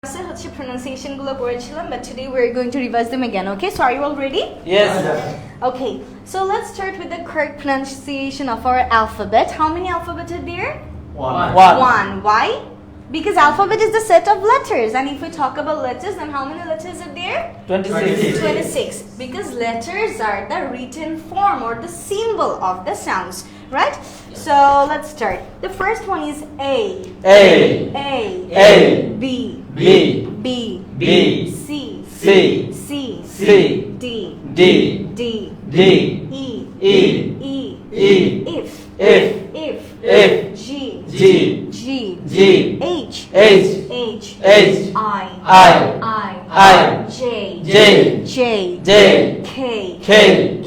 pronunciation গুলো করেছিলাম, but today we're going to revise them again. Okay, so are you all ready? Yes. Okay, so let's start with the correct pronunciation of our alphabet. How many alphabets are there? One. Why? Because alphabet is the set of letters, and if we talk about letters, then how many letters are there? 26. 26. Because letters are the written form or the symbol of the sounds, right? So let's start. The first one is A. A. A. B. B. B. B. C. C. C. C. D. D. D. D. E. E. E. E. If. F. If. F. G. G. G. G. H. H. H. H. I. I. I. I. J. J. J. J. K. K.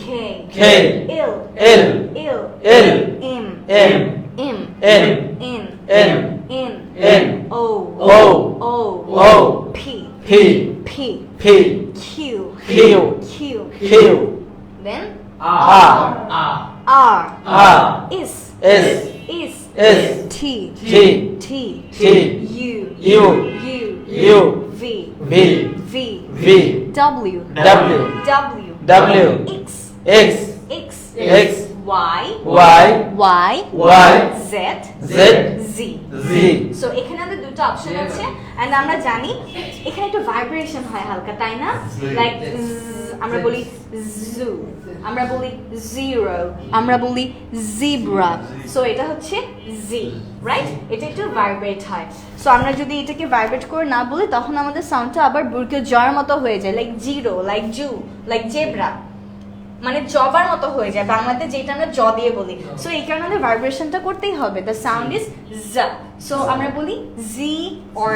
K. K. L. L. L. L. M. M. M. N. N. N. N. N. O. O. O. O. P. P. P. P. Q. Q. Q. Q. Then R. R. R. Is. S. Is. S. T. T. T. T. U. U. U. U. V. V. V. V. W. W. W. W. X. X. X. X. Y. Y. Y. Y. Z. Z. Z. Z. So এখানে আমাদের দুটো option আছে and আমরা জানি এখানে একটু vibration হয় হালকা, তাই না? লাইক আমরা বলি জু, আমরা বলি জিরো, আমরা বলি জিব্রা। সো এটা হচ্ছে জি, রাইট? এটা একটু ভাইব্রেট হয়। সো আমরা যদি এটাকে ভাইব্রেট করে না বলি তখন আমাদের সাউন্ডটা আবার বুরকে জয়ের মতো হয়ে যায়, লাইক জিরো, লাইক জু, লাইক জেব্রা, মানে জবার মতো হয়ে যায় বাংলাতে, যেটা আমরা জ দিয়ে বলি। সো এই কারণে আমাদের ভাইব্রেশনটা করতেই হবে। দ্য সাউন্ড ইজ জ। সো আমরা বলি জি অর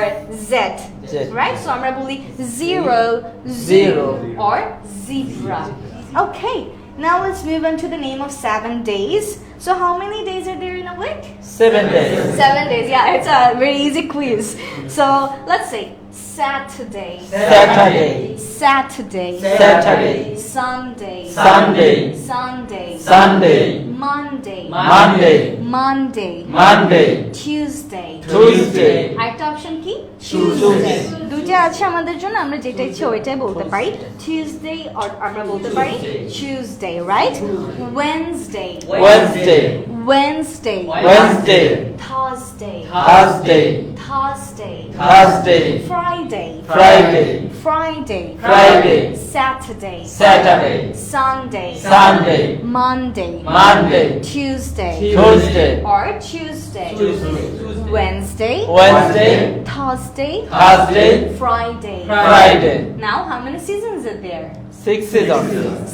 জেড, রাইট? সো আমরা বলি zero, zero or zebra. Okay, now let's move on to the name of 7 days. So how many days are there in a week? 7 days. 7 days. Yeah, it's a very easy quiz. So let's say Saturday, Saturday. Saturday, Saturday. Sunday, Sunday. Sunday, Sunday. Monday, Monday. Monday, Monday. Tuesday. Tuesday. আরেকটা option কি? Tuesday. দুটো আছে আমাদের জন্য, আমরা যেটা ইচ্ছে ওইটাই বলতে পারি। Tuesday or আমরা বলতে পারি Tuesday, right? Wednesday, Wednesday. Wednesday, Wednesday. Thursday, Thursday. Thursday, Thursday. Friday, Friday. Friday, Friday. Saturday, Saturday. Sunday, Sunday. Monday, Monday. Tuesday, Tuesday. or Tuesday, Wednesday, Wednesday. Thursday, Thursday. Friday. Friday. Now, how many seasons are there? 6 seasons.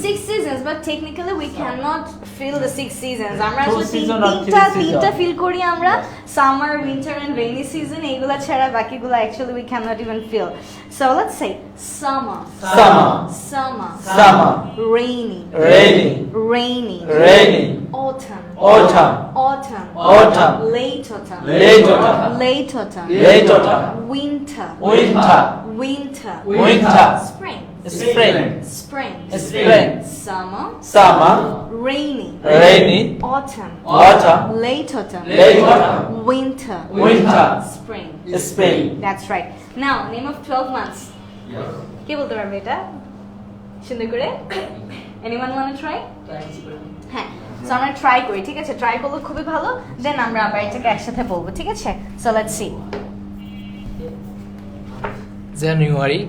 6 seasons, but technically we cannot feel the 6 seasons. আমরা Two আসলে season or three তিনটা season. Feel করি আমরা, summer, winter and rainy season. এইগুলা ছাড়া বাকিগুলো actually we cannot even feel. So let's say summer, Summer. summer, Summer. rainy, Rainy. rainy, Rainy. autumn, Autumn. autumn, Autumn. late autumn, Late autumn. late autumn, Late autumn. winter, Winter. winter, Winter. spring, Spring. spring, Spring. summer, Summer. rainy, Rainy. autumn, Autumn. late autumn, Late autumn. winter, Winter. spring. Spring. That's right. Now, name of 12 months. কে বলতে পারবে এটা সুন্দর করে? Anyone want to try? হ্যাঁ, so আমরা try করি, ঠিক আছে? ট্রাই করলে খুবই ভালো, দেন আমরা আবার এটাকে একসাথে বলবো, ঠিক আছে? So let's see. January,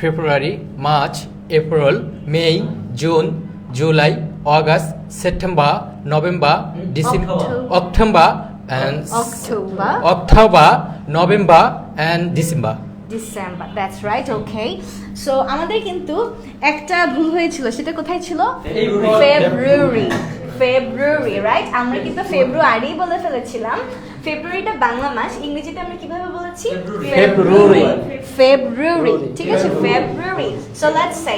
February, March, April, May, June, July, August, September, November, December, October, and October, November, and December. December, that's right. Okay, so আমাদের কিন্তু একটা ভুল হয়েছিল, সেটা কোথায় ছিল? ফেব্রুয়ারি, ফেব্রুয়ারি, রাইট? আমরা কিন্তু ফেব্রুয়ারি বলে ফেলেছিলাম। ফেব্রুয়ারিটা বাংলা মাস, ইংরেজিতে আমরা কিভাবে বলেছি? February. ফেব্রুয়ারি, ঠিক আছে? ফেব্রুয়ারি। So let's say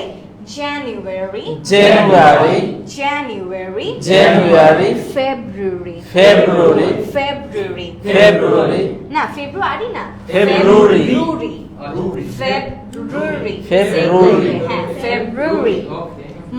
January, January. January, January. February, February. February, February. না ফেব্রুয়ারি না, February. February, February. হ্যাঁ, February,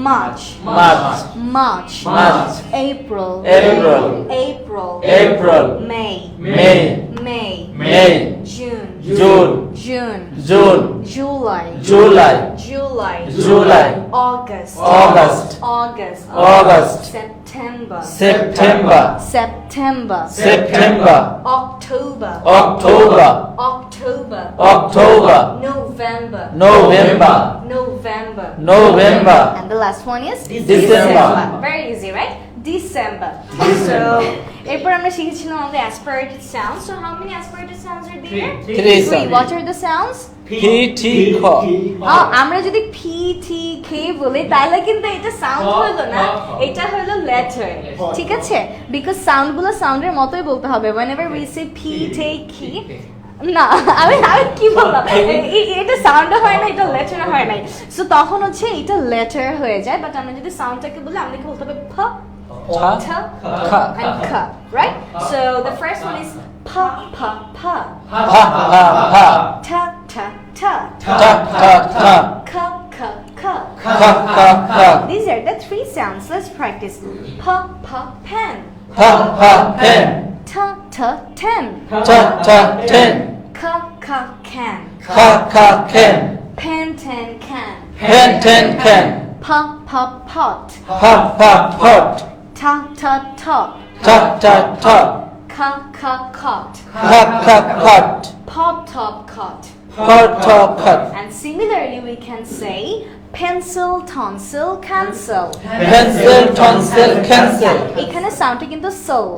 March, March. March, March. April, April. April, April. May, May. May, May, June, June, June, June, July, July, July, July, August, August, August, August, September, September, September, September, October, October, October, October, November, November, November, November, and the last one is December. Very easy, right? December. So, এরপর আমরা শিখেছিলাম আমাদের aspirated sounds. So, how many aspirated sounds are there? Three sounds. What are the sounds? P, T, K. আমরা যদি P, T, K বলি তাহলে কিন্তু এটা সাউন্ড হলো না, এটা হলো লেটার, ঠিক আছে? বিকজ সাউন্ডগুলো সাউন্ডের মতোই বলতে হবে। whenever we say P, T, K, না আমি কি বললাম, এটা সাউন্ডও হয় না, এটা লেটারও হয় নাই। সো তখন হচ্ছে এটা লেটার হয়ে যায়, বাট আমরা যদি সাউন্ডটাকে বলি আমাদেরকে বলতে হবে প, ঠ, and k, right? So the first one is pa, pa, pa, Pa, pa, pa. ta, ta, ta, Ta, ta, ta. ka, ka, ka. Ka, ka, ka. These are the three sounds. Let's practice. Pa, pa, pen. Pa, pa, pen. Ta, ta, ten. Ta, ta, ten. Ka, ka, can. Ka, ka, can. Pen, ten, can. Pen, ten, can. Pa, pa, pot. Pa, pa, pot. Ta, ta, top. Ta, ta, top. Ka, ka, cot. Ka, ka, cot. Pop, top, cot. Pot, top, cut. And similarly, we can say pencil, tonsil, cancel. Pencil, tonsil, cancel. এখানে সাউন্ডটা কিন্তু soul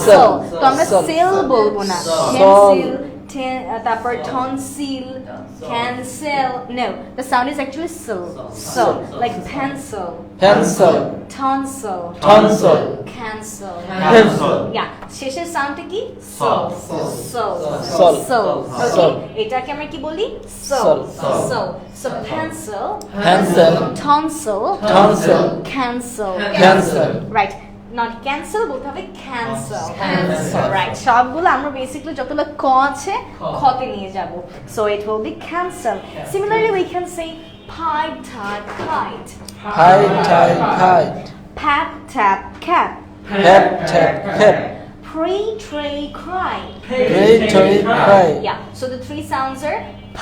Soul. তো আমরা Soul. Sell বলবো না Soul. Pencil তারপর tonsil cancel no the sound is actually soul soul like pencil Pencil, tonsil tonsil. Cancel Pencil. Yeah শেষের সাউন্ডটা কি soul soul Soul. Soul Soul. এটাকে আমরা কি বলি soul Soul. Soul so pencil Pencil, tonsil tonsil. cancel Cancel. right not cancel বলতে হবে cancel right সবগুলো আমরা বেসিক্যালি যতগুলো ক আছে খতে নিয়ে যাব so it will be cancel similarly we can say pipe tap kite High, tie, kite. pap tap cap Tap, tap, cap. pray tray cry Pray, toy, cry. yeah so the three sounds are p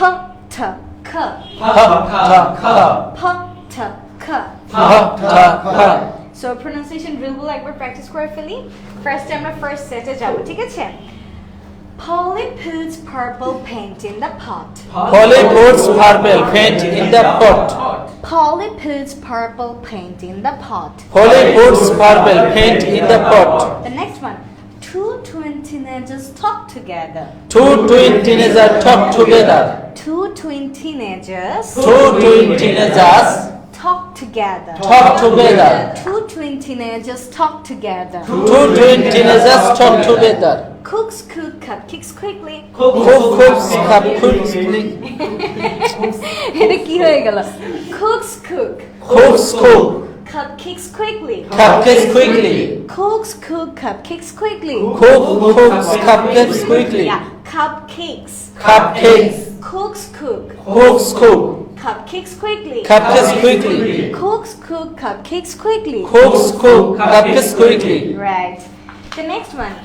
t k Pa, ta, ka. p t k Pa, ta, ka. So pronunciation drill গুলো একবার practice করে ফেলি first আমরা first সেটে যাব ঠিক আছে Polly puts purple paint in the pot Polly puts purple paint in the pot. Polly puts purple paint in the pot Polly puts purple paint in the pot. The next one two twin teenagers talk together Two twin teenagers talk together. Two twin teenagers Two twin teenagers talk together talk together. Two twin teenagers talk together Two twin teenagers talk together. Cooks cook cupcakes quickly Cook, cooks, cup, cooks, এটা কি হয়ে গেল Cooks cook cooks, cook. cupcakes quickly Cupcakes quickly. Cooks cook cupcakes quickly Cook, cooks, cupcakes quickly. yeah cupcakes Cupcakes. Cooks cook Cooks, cook. cupcakes quickly Cupcakes quickly. Cooks cook cupcakes quickly Cooks, cook. Cupcakes quickly. right the next one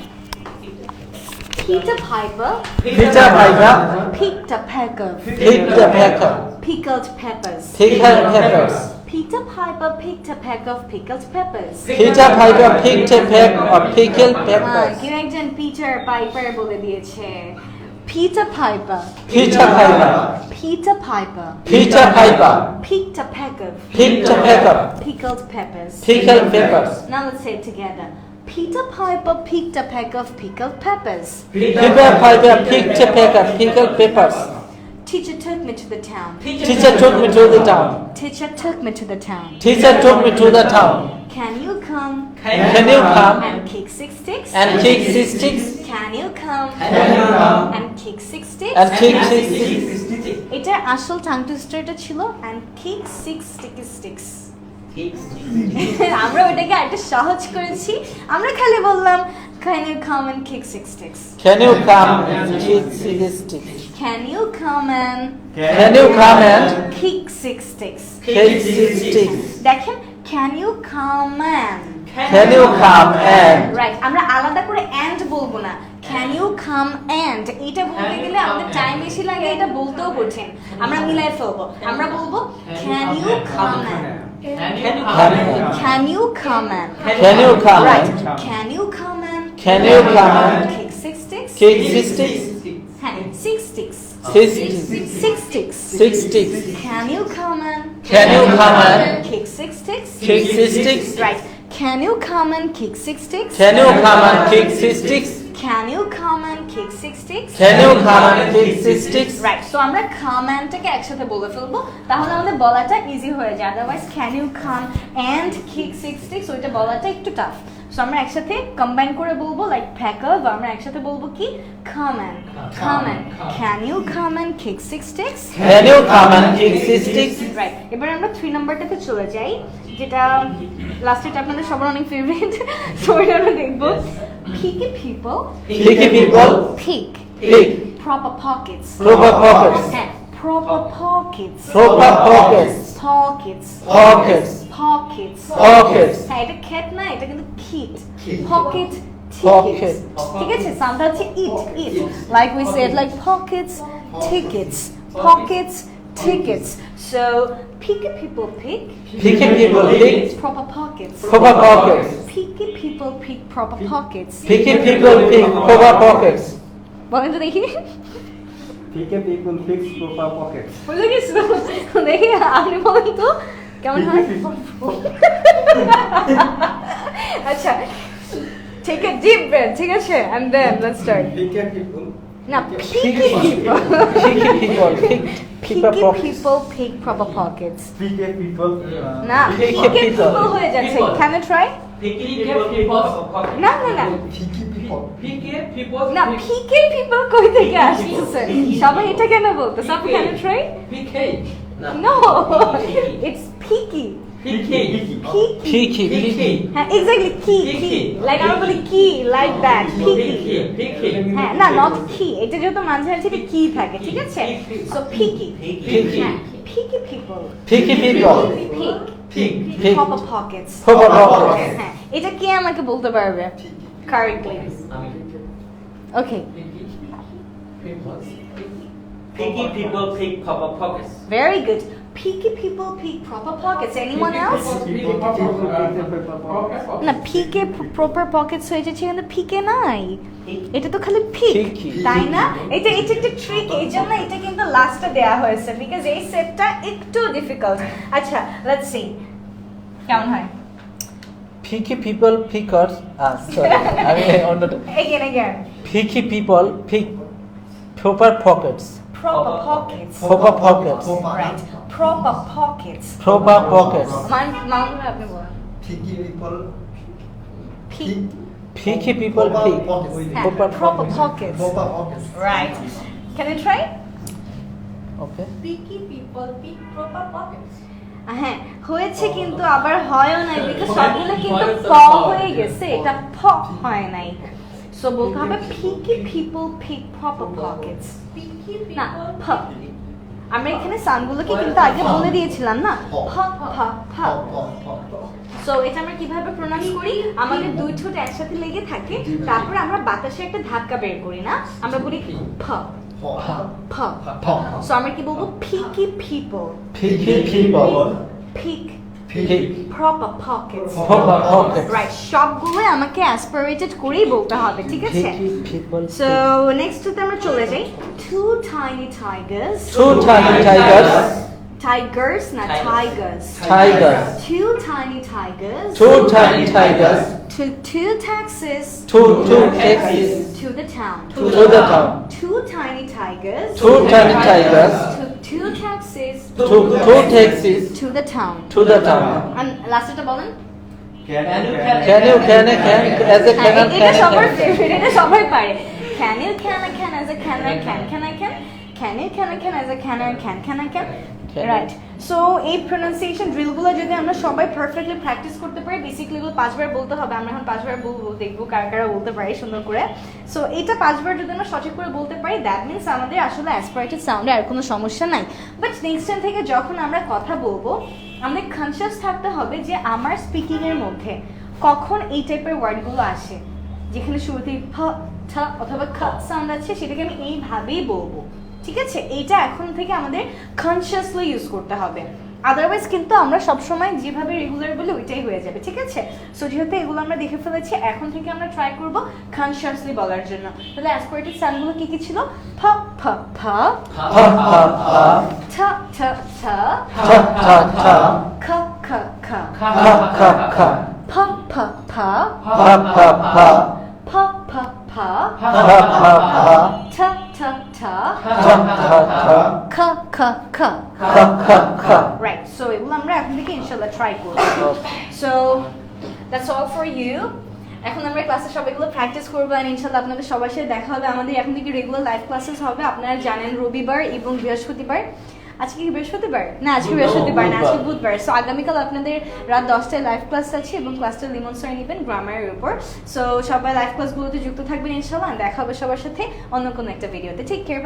Peter Piper Peter Piper picked a peck of picked a pecker. pickled peppers Pickled peppers. Peter Piper picked a peck of pickled peppers Peter Piper picked a peck of pickled peppers. কেউ একজন Peter piper বলে দিয়েছে Peter Piper Peter Piper Peter Piper Peter Piper picked a peck of picked a peck of pickled peppers pickled peppers. now let's say it together Peter Piper picked a peck of pickled peppers Peter Piper picked a peck of pickled peppers. Teacher took me to the town Teacher took me to the town. Teacher took me to the town Teacher took me to the town. Can you come Can you come and kick six sticks and kick 6 sticks? Can you come and kick six sticks And kick 6 sticks. এটার আসল tongue টুইস্টারটা ছিল and kick six sticky sticks আমরা ওটাকে আরেকটু সহজ করেছি আমরা খালি বললাম can you come and kick six sticks Can you come and kick 6 sticks? can you come and Can you come and kick six sticks kick 6 sticks? দেখেন can you come and Can you come and right আমরা আলাদা করে and বলবো না can you come and এটা বলতে গেলে আমাদের টাইম বেশি লাগে, এটা বলতেও কঠিন, আমরা মিলাই ফেলবো। আমরা বলবো can you come and can you come and Can you come right and can you come and Can you come and kick 6 sticks kick 6 sticks? হ্যাঁ 6 sticks 6 sticks. 6 sticks 6 sticks. can you come and Can you come and kick 6 sticks kick 6 sticks? right can you come and kick 6 sticks Can you come and kick 6 sticks? can you come and kick 6 sticks Can you come and kick 6 sticks? Right so আমরা কাম অ্যান্ডটাকে একসাথে বলে ফেলবো, তাহলে আমাদের বলাটা easy হয়ে যায়। Otherwise can you come and kick 6 sticks ওইটা বলাটা একটু টাফ। সো আমরা একসাথে কম্বাইন করে বলবো লাইক প্যাকআপ, আমরা একসাথে বলবো কি come and can you come and kick 6 sticks Can you come and kick 6 sticks? Right. এবার আমরা 3 নাম্বারটাতে চলে যাই, যেটা লাস্টেটা আপনাদের সবার অনেক ফেভারিট। সো এটা আমরা দেখবো picky people Picky people pick pick proper pockets proper pockets. হ্যাঁ proper pockets Proper pockets. pockets Pockets. pockets Pockets. হ্যাঁ এটা খেত না, এটা কিন্তু কিট pocket Pocket. tickets ঠিক আছে, সাউন্ডটা হচ্ছে it like we said like pockets tickets pockets tickets so picky people pick Picky people pick proper pockets proper pockets. picky people pick proper pockets Picky people pick proper pockets. বলেন তো দেখি Picky people fix proper pockets. বুঝে গেছো দেখি আপনি বলেন তো কেমন হয় আচ্ছা take a deep breath ঠিক আছে and then let's start Picky people. না picky people Picky people pick picky proper pockets. people pick proper pockets Picky people. না Picky picky people. people হয়ে যাচ্ছে can I try না না না Picky people. না picky people কই থেকে আসছে সবাই এটা কেন বলতেছে আপনি can I try no it's picky Picky. Picky picky. হ্যাঁ এক্স্যাক্টলি কি লাইক আমরা বলি কি লাইক দ্যাট পিকি হ্যাঁ না নট কি, এটা যেহেতু মাঝে আছে এটা কি থাকে ঠিক আছে সো পিকি Picky. হ্যাঁ picky people Picky people pick pick proper pockets proper pockets. হ্যাঁ এটা কে আমাকে বলতে পারবে correctly okay Picky people pick proper pockets. Very good picky people pick proper pockets anyone else না পিকে প্রপার পকেটস হয়ে যাচ্ছে কিন্তু পিকে নাই, এটা তো খালি পিক Picky. তাই না? এটা একটা ট্রিক, এই জন্য এটা কিন্তু লাস্টে দেয়া হয়েছে বিকজ এই সেটটা একটু ডিফিকাল্ট। আচ্ছা লেটস সি কেমন হয় Picky people pickers. Sorry. I mean on the again picky people pick proper pockets. proper pockets Proper pockets. right proper pockets Proper pockets. Mount আপনি বলুন Picky people. pick Picky people pick হ্যাঁ, proper proper pockets. pockets Proper pockets. right can you try Okay. Picky people pick proper pockets. হ্যাঁ হয়েছে কিন্তু আবার হয়ও নাই because সবগুলো কিন্তু প হয়ে গেছে, এটা ফ হয় নাই। সো বলতে হবে picky people pick proper pockets Picky না people প আমরা এখানে সাউন্ডগুলোকে কিন্তু আগে বলে দিয়েছিলাম না প প প সো এটা আমরা কিভাবে প্রোনাউন্স করি, আমাদের দুই ঠোঁট একসাথে লেগে থাকে, তারপর আমরা বাতাসে একটা ধাক্কা বের করি না, আমরা বলি প প সো আমরা কি বলবো picky people Picky people pick pick proper pockets proper pockets. Right সবগুলো আমাকে অ্যাসপিরেটেড করেই বলতে হবে ঠিক আছে। Picky people so pick next তে আমরা চলে যাই two tiny tigers two tiny tigers. tigers না tigers Tigers. two tiny tigers Two tiny tigers. two taxis Two taxis to the town to the town. two tiny tigers Two tiny tigers. two taxis Two taxis to the town to the town. and লাস্টটা বলেন Can Can you can as a হ্যাঁ, can এটা সবার can favourite, এটা সবাই পারে can you can I can as a can I can can you can I can as a can I can I can Can. Right so এই pronunciation ড্রিলগুলো যদি আমরা সবাই পারফেক্টলি প্র্যাকটিস করতে পারি, বেসিক্যালি এগুলো 5 বার বলতে হবে, আমরা এখন 5 বার বলবো, দেখবো কারা কারা বলতে পারি সুন্দর করে। সো এটা 5 বার যদি আমরা সঠিক করে বলতে পারি দ্যাট মিনস আমাদের আসলে অ্যাসপিরেটেড সাউন্ডে আর কোনো সমস্যা নাই। বাট নেক্সট টাইম থেকে যখন আমরা কথা বলবো আমাদের কনসিয়াস থাকতে হবে যে আমার স্পিকিং এর মধ্যে কখন এই টাইপের ওয়ার্ডগুলো আসে, যেখানে শুরুতেই ফ ঠ অথবা খ সাউন্ড আছে সেটাকে আমি এইভাবেই বলবো, ঠিক আছে? এইটা এখন থেকে আমাদের কনসিয়াসলি ইউজ করতে হবে, আদারওয়াইজ কিন্তু আমরা সবসময় যেভাবে রেগুলার বলি ওইটাই হয়ে যাবে, ঠিক আছে? সো যেহেতু এগুলো আমরা দেখে ফেলেছি, এখন থেকে আমরা ট্রাই করব কনসিয়াসলি বলার জন্য। তাহলে অ্যাসপারেটিভ সাউন্ডগুলো কি কি ছিল? ফ ফ ফ, ঠ ঠ ঠ, খ খ খ, ফ ফ ফ, फ फ फ, ठ ठ ठ, ख ख ख। Right, so এগুলো আমরা এখন থেকে ইনশাআল্লাহ ট্রাই করব। So that's all for you. এখন আমরা ক্লাসে সবাইগুলো প্র্যাকটিস করবো আর ইনশাআল্লাহ আপনাদের সবার সাথে দেখা হবে। আমাদের এখন থেকে রেগুলার লাইভ ক্লাসেস হবে, আপনারা জানেন রবিবার এবং বৃহস্পতিবার। আজকে কি বৃহস্পতিবার? না, আজকে বৃহস্পতিবার না, আজকে বুধবার। সো আগামীকাল আপনাদের রাত 10টায় লাইভ ক্লাস আছে এবং ক্লাসটা লিমন স্যার নেবেন গ্রামারের উপর। সো সবাই লাইভ ক্লাসগুলোতে যুক্ত থাকবেন ইনশাআল্লাহ। দেখা হবে সবার সাথে অন্য কোনো একটা ভিডিওতে। Take care.